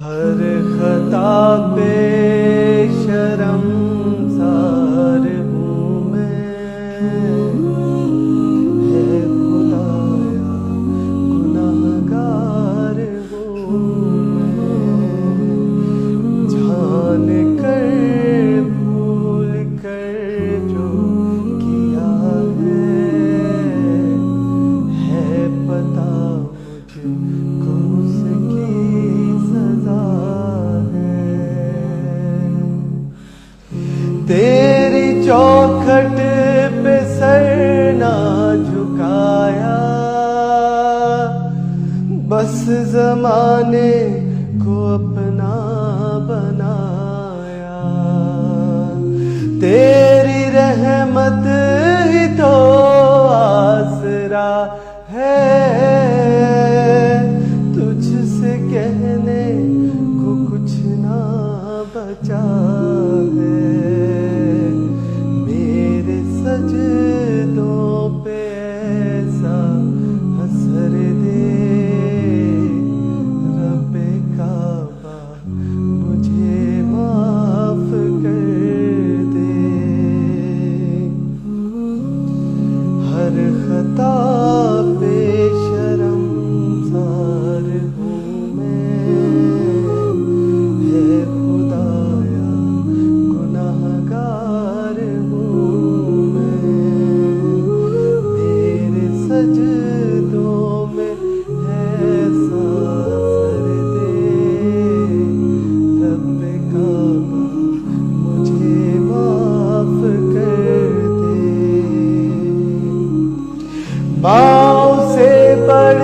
हर खता पे शर्मसार हूँ मैं, है खुदाया गुनाहगार हूँ मैं। जान कर भूल कर जो किया है पता मुझको उसकी सजा है। तेरी चौखट पे सर ना झुकाया, बस ज़माने को अपना बनाया। तेरी रहमत ही तो आसरा है, तुझसे कहने को कुछ ना बचा है। मेरे सजदों पे ऐसा असर दे रब्बे काबा, मुझे माफ कर दे। हर खता पे शर्मसार हूँ मैं, है खुदाया गुनाहगार हूँ मैं। मेरे सजदों में ऐसा असर दे रब्बे काबा, मुझे माफ कर दे। माँ से बढ़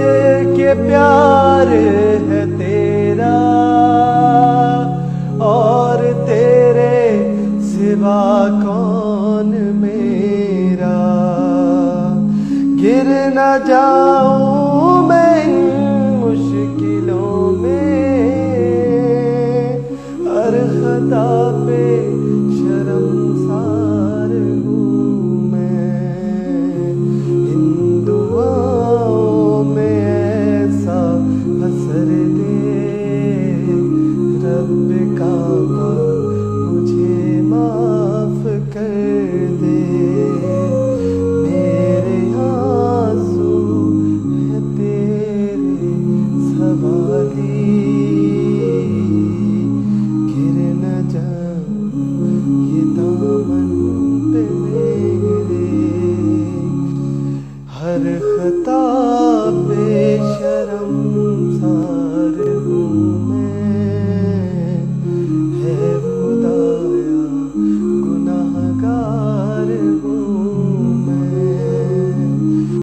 के प्यार है तेरा, और तेरे सिवा कौन मेरा। गिर न जाऊं मैं इन मुश्किलों में, हर खता पे शर्मसार हूँ मैं। इन दुआओं में ऐसा असर दे रब्बे काबा,